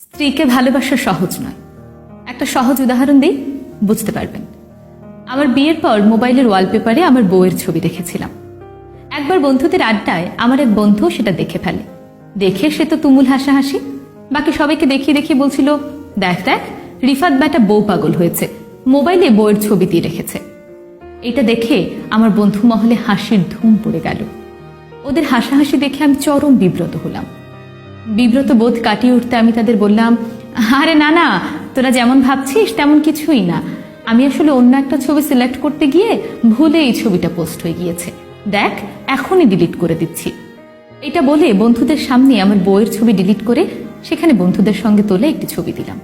স্ত্রীকে ভালোবাসা সহজ নয়। একটা সহজ উদাহরণ দিই, বুঝতে পারবেন। আমার বিয়ের পর মোবাইলের ওয়ালপেপারে আমার বউয়ের ছবি রেখেছিলাম। একবার বন্ধুদের আড্ডায় আমার এক বন্ধু সেটা দেখে ফেলে। দেখে সে তো তুমুল হাসাহাসি, বাকি সবাইকে দেখিয়ে দেখিয়ে বলছিল, দেখ দেখ রিফাত ব্যাটা বউ পাগল হয়েছে, মোবাইলে বউয়ের ছবি দিয়ে রেখেছে। এটা দেখে আমার বন্ধু মহলে হাসির ধুম পড়ে গেল। ওদের হাসাহাসি দেখে আমি চরম বিব্রত হলাম। বিব্রত বোধ কাটিয়ে উঠতে আমি তাদের বললাম, আরে না না, তোরা যেমন ভাবছিস তেমন কিছুই না। আমি আসলে অন্য একটা ছবি সিলেক্ট করতে গিয়ে ভুলে এই ছবিটা পোস্ট হয়ে গিয়েছে, দেখ এখনই ডিলিট করে দিচ্ছি। এটা বলে বন্ধুদের সামনে আমার বউয়ের ছবি ডিলিট করে সেখানে বন্ধুদের সঙ্গে তোলে একটি ছবি দিলাম।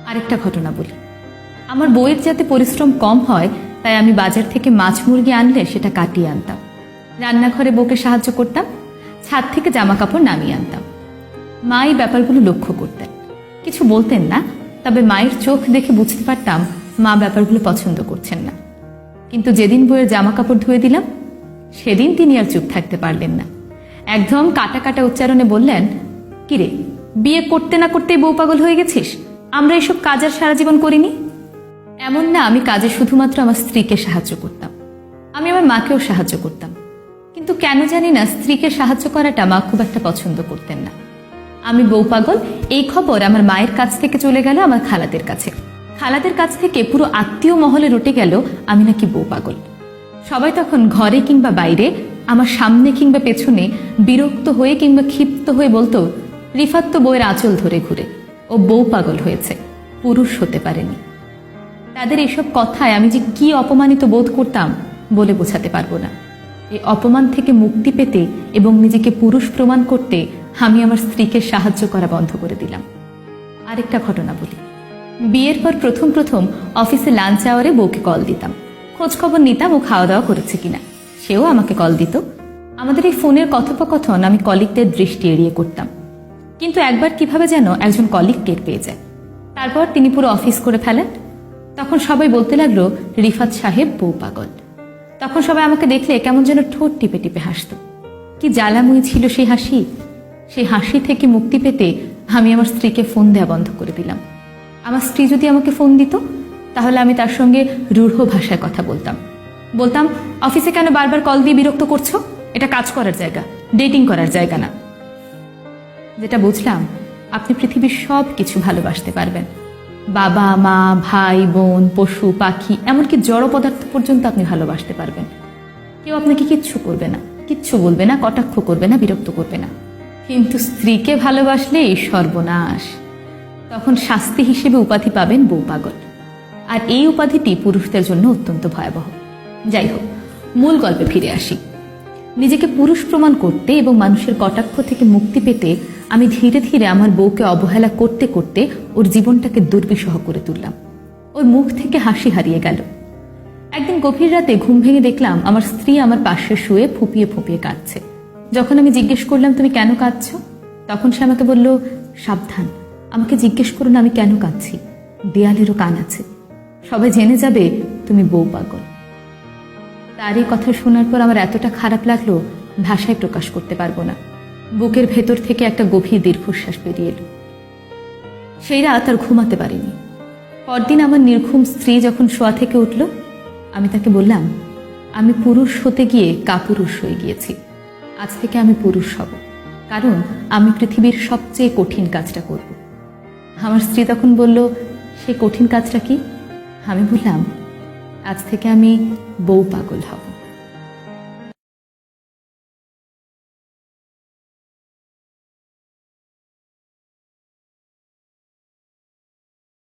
আরেকটা ঘটনা বলি, আমার বউয়ের যাতে পরিশ্রম কম হয় তাই আমি বাজার থেকে মাছ মুরগি আনলে সেটা কাটিয়ে আনতাম। রান্নাঘরে বউকে সাহায্য করতাম, ছাদ থেকে জামা কাপড় নামিয়ে আনতাম। মা এই ব্যাপারগুলো লক্ষ্য করতেন, কিছু বলতেন না, তবে মায়ের চোখ দেখে বুঝতে পারতাম মা ব্যাপারগুলো পছন্দ করছেন না। কিন্তু যেদিন বউয়ের জামা কাপড় ধুয়ে দিলাম সেদিন তিনি আর চুপ থাকতে পারলেন না। একদম কাটা কাটা উচ্চারণে বললেন, কিরে বিয়ে করতে না করতেই বউ পাগল হয়ে গেছিস? আমরা এসব কাজ আর সারা জীবন করিনি। এমন না আমি কাজে শুধুমাত্র আমার স্ত্রীকে সাহায্য করতাম, আমি আমার মাকেও সাহায্য করতাম। কিন্তু কেন জানি না স্ত্রীকে সাহায্য করাটা মা খুব একটা পছন্দ করতেন না। আমি বউ পাগল এই খবর আমার মায়ের কাছ থেকে চলে গেল আমার খালাদের কাছে। খালাদের কাছ থেকে পুরো আত্মীয় মহলে রটে গেল আমি নাকি বউ পাগল। সবাই তখন ঘরে কিংবা বাইরে, আমার সামনে কিংবা পেছনে বিরক্ত হয়ে কিংবা ক্ষিপ্ত হয়ে বলতো, রিফাত তো বউয়ের আঁচল ধরে ঘুরে, ও বউ পাগল হয়েছে, পুরুষ হতে পারেনি। তাদের এসব কথায় আমি যে কি অপমানিত বোধ করতাম বলে বোঝাতে পারবো না। এই অপমান থেকে মুক্তি পেতে এবং নিজেকে পুরুষ প্রমাণ করতে আমি আমার স্ত্রীকে সাহায্য করা বন্ধ করে দিলাম। আরেকটা ঘটনা বলি, বিয়ের পর প্রথম প্রথম অফিসে লাঞ্চ আওয়ারে বউকে কল দিতাম, খোঁজখবর নিতাম ও খাওয়া দাওয়া করেছে কিনা। সেও আমাকে কল দিত। আমাদের এই ফোনের কথোপকথন আমি কলিগদের দৃষ্টি এড়িয়ে করতাম। কিন্তু একবার কিভাবে যেন একজন কলিগ টের পেয়ে যায়, তারপর তিনি পুরো অফিস করে ফেলেন। তখন সবাই বলতে লাগলো, রিফাত সাহেব বউ পাগল। তখন সবাই আমাকে দেখলে কেমন যেন ঠোঁট টিপে টিপে হাসত। কি জ্বালাময়ী ছিল সেই হাসি। সেই হাসি থেকে মুক্তি পেতে আমি আমার স্ত্রীকে ফোন দেওয়া বন্ধ করে দিলাম। আমার স্ত্রী যদি আমাকে ফোন দিত তাহলে আমি তার সঙ্গে রূঢ় ভাষায় কথা বলতাম, অফিসে কেন বারবার কল দিয়ে বিরক্ত করছো? এটা কাজ করার জায়গা, ডেটিং করার জায়গা না। যেটা বুঝলাম, আপনি পৃথিবীর সব কিছু ভালোবাসতে পারবেন, বাবা মা ভাই বোন পশু পাখি এমনকি জড় পদার্থ পর্যন্ত আপনি ভালোবাসতে পারবেন। কেউ আপনাকে কিচ্ছু করবে না, কিচ্ছু বলবে না, কটাক্ষ করবে না, বিরক্ত করবে না। কিন্তু স্ত্রীকে ভালোবাসলে এই সর্বনাশ। তখন শাস্তি হিসেবে উপাধি পাবেন বউ পাগল। আর এই উপাধিটি পুরুষদের জন্য অত্যন্ত ভয়াবহ। যাই হোক, মূল গল্পে ফিরে আসি। নিজেকে পুরুষ প্রমাণ করতে এবং মানুষের কটাক্ষ থেকে মুক্তি পেতে আমি ধীরে ধীরে আমার বউকে অবহেলা করতে করতে ওর জীবনটাকে দুর্বিষহ করে তুললাম। ওর মুখ থেকে হাসি হারিয়ে গেল। একদিন গভীর রাতে ঘুম ভেঙে দেখলাম আমার স্ত্রী আমার পাশে শুয়ে ফুপিয়ে ফুপিয়ে কাঁদছে। যখন আমি জিজ্ঞেস করলাম, তুমি কেন কাঁদছো? তখন সে আমাকে বলল, সাবধান, আমাকে জিজ্ঞেস করো না আমি কেন কাঁদছি, দেয়ালেরও কান আছে, সবাই জেনে যাবে তুমি বউ পাগল। তার এই কথা শোনার পর আমার এতটা খারাপ লাগলো, ভাষায় প্রকাশ করতে পারবো না। বুকের ভেতর থেকে একটা গভীর দীর্ঘশ্বাস বেরিয়ে এলো। সেই রাত আর ঘুমাতে পারিনি। পরদিন আমার নির্ঘুম স্ত্রী যখন শোয়া থেকে উঠল, আমি তাকে বললাম, আমি পুরুষ হতে গিয়ে কাপুরুষ হয়ে গিয়েছি। আজ থেকে আমি পুরুষ হব, কারণ আমি পৃথিবীর সবচেয়ে কঠিন কাজটা করব। আমার স্ত্রী তখন বলল, সেই কঠিন কাজটা কি? আমি বললাম, আজ থেকে আমি বউ পাগল হব।